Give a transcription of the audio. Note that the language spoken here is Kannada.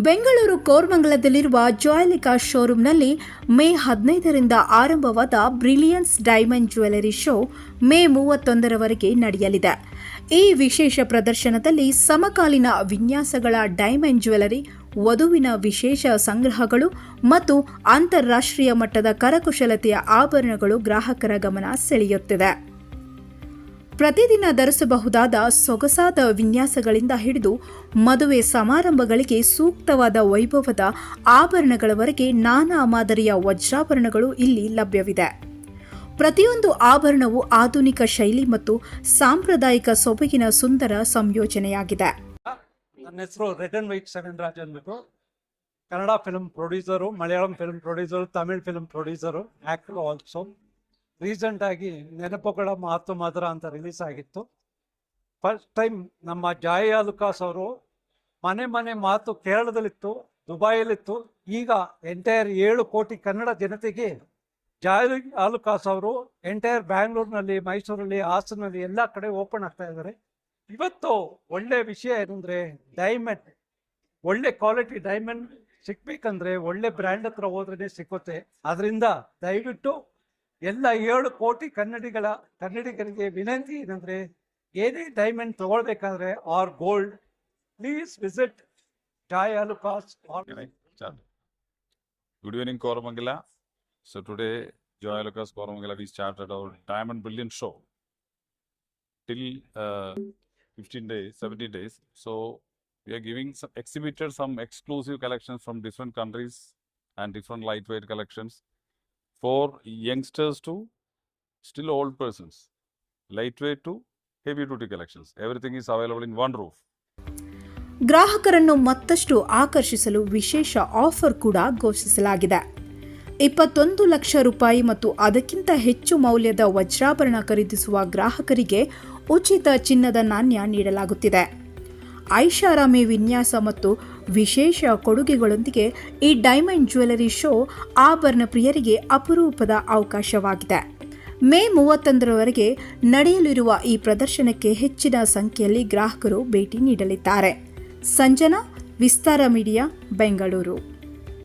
ಬೆಂಗಳೂರು ಕೋರಮಂಗಲದಲ್ಲಿರುವ ಜಾಯಲಿಕಾ ಶೋರೂಮ್ನಲ್ಲಿ ಮೇ 15ರಿಂದ ಆರಂಭವಾದ brilliance diamond jewellery show May 31ರವರೆಗೆ ನಡೆಯಲಿದೆ. ಈ ವಿಶೇಷ ಪ್ರದರ್ಶನದಲ್ಲಿ ಸಮಕಾಲೀನ ವಿನ್ಯಾಸಗಳ ಡೈಮಂಡ್ ಜ್ಯುವೆಲರಿ, ವಧುವಿನ ವಿಶೇಷ ಸಂಗ್ರಹಗಳು ಮತ್ತು ಅಂತಾರಾಷ್ಟ್ರೀಯ ಮಟ್ಟದ ಕರಕುಶಲತೆಯ ಆಭರಣಗಳು ಗ್ರಾಹಕರ ಗಮನ ಸೆಳೆಯುತ್ತಿದೆ. ಪ್ರತಿದಿನ ಧರಿಸಬಹುದಾದ ಸೊಗಸಾದ ವಿನ್ಯಾಸಗಳಿಂದ ಹಿಡಿದು ಮದುವೆ ಸಮಾರಂಭಗಳಿಗೆ ಸೂಕ್ತವಾದ ವೈಭವದ ಆಭರಣಗಳವರೆಗೆ ನಾನಾ ಮಾದರಿಯ ವಜ್ರಾಭರಣಗಳು ಇಲ್ಲಿ ಲಭ್ಯವಿದೆ. ಪ್ರತಿಯೊಂದು ಆಭರಣವು ಆಧುನಿಕ ಶೈಲಿ ಮತ್ತು ಸಾಂಪ್ರದಾಯಿಕ ಸೊಬಗಿನ ಸುಂದರ ಸಂಯೋಜನೆಯಾಗಿದೆ. ನನ್ನ ಹೆಸರು ರೆಡ್ ಅಂಡ್ ವೈಟ್ ಸೆವೆನ್ರಾಜ್ ಅಂದ್ಬಿಟ್ಟು Kannada film producer, Malayalam film producer, Tamil film producer, actor also. Recent ಆಗಿ ನೆನಪುಗಳ ಮಾತು ಮಧುರ ಅಂತ ರಿಲೀಸ್ ಆಗಿತ್ತು. ಫಸ್ಟ್ ಟೈಮ್ ನಮ್ಮ ಜಾಯ್ ಆಲುಕಾಸ್ ಅವರು ಮನೆ ಮಾತು ಕೇರಳದಲ್ಲಿತ್ತು, ದುಬೈಯಲ್ಲಿತ್ತು. ಈಗ ಎಂಟೈರ್ 7 ಕೋಟಿ ಕನ್ನಡ ಜನತೆಗೆ ಜಾಯ್ ಆಲುಕಾಸ್ ಅವರು ಎಂಟೈರ್ ಬ್ಯಾಂಗ್ಳೂರಿನಲ್ಲಿ, ಮೈಸೂರಲ್ಲಿ, ಹಾಸನಲ್ಲಿ ಎಲ್ಲ ಕಡೆ ಓಪನ್ ಆಗ್ತಾ ಇದ್ದಾರೆ. ಇವತ್ತು ಒಳ್ಳೆ ವಿಷಯ ಏನಂದ್ರೆ, ಡೈಮಂಡ್, ಒಳ್ಳೆ ಕ್ವಾಲಿಟಿ ಡೈಮಂಡ್ ಸಿಗ್ಬೇಕಂದ್ರೆ ಒಳ್ಳೆ ಬ್ರ್ಯಾಂಡ್ ಹತ್ರ ಹೋದ್ರೆ ಸಿಕ್ಕುತ್ತೆ. ಅದರಿಂದ ದಯವಿಟ್ಟು ಎಲ್ಲ 7 ಕೋಟಿ ಕನ್ನಡಿಗರಿಗೆ ವಿನಂತಿ ಏನಂದ್ರೆ, ಏನೇ ಡೈಮಂಡ್ ತಗೊಳ್ಬೇಕಾದ್ರೆ or gold, please visit Joy Alukkas. Good evening, Koramangala. So today, Joy Alukas Koramangala, we started our Diamond Brilliant Show till 15 days, 17 days. So we are giving exhibited some exclusive collections from different countries and different lightweight collections for youngsters to still old persons, lightweight to heavy duty collections. Everything is available in one roof. ಗ್ರಾಹಕರನ್ನು ಮತ್ತಷ್ಟು ಆಕರ್ಷಿಸಲು ವಿಶೇಷ ಆಫರ್ ಕೂಡ ಘೋಷಿಸಲಾಗಿದೆ. 21 ಲಕ್ಷ ರೂಪಾಯಿ ಮತ್ತು ಅದಕ್ಕಿಂತ ಹೆಚ್ಚು ಮೌಲ್ಯದ ವಜ್ರಾಭರಣ ಖರೀದಿಸುವ ಗ್ರಾಹಕರಿಗೆ ಉಚಿತ ಚಿನ್ನದ ನಾಣ್ಯ ನೀಡಲಾಗುತ್ತಿದೆ. ಐಷಾರಾಮಿ ವಿನ್ಯಾಸ ಮತ್ತು ವಿಶೇಷ ಕೊಡುಗೆಗಳೊಂದಿಗೆ ಈ ಡೈಮಂಡ್ ಜ್ಯುವೆಲರಿ ಶೋ ಆಭರಣ ಪ್ರಿಯರಿಗೆ ಅಪರೂಪದ ಅವಕಾಶವಾಗಿದೆ. ಮೇ 31ರವರೆಗೆ ನಡೆಯಲಿರುವ ಈ ಪ್ರದರ್ಶನಕ್ಕೆ ಹೆಚ್ಚಿನ ಸಂಖ್ಯೆಯಲ್ಲಿ ಗ್ರಾಹಕರು ಭೇಟಿ ನೀಡಲಿದ್ದಾರೆ. ಸಂಜನಾ, ವಿಸ್ತಾರ ಮೀಡಿಯಾ, ಬೆಂಗಳೂರು.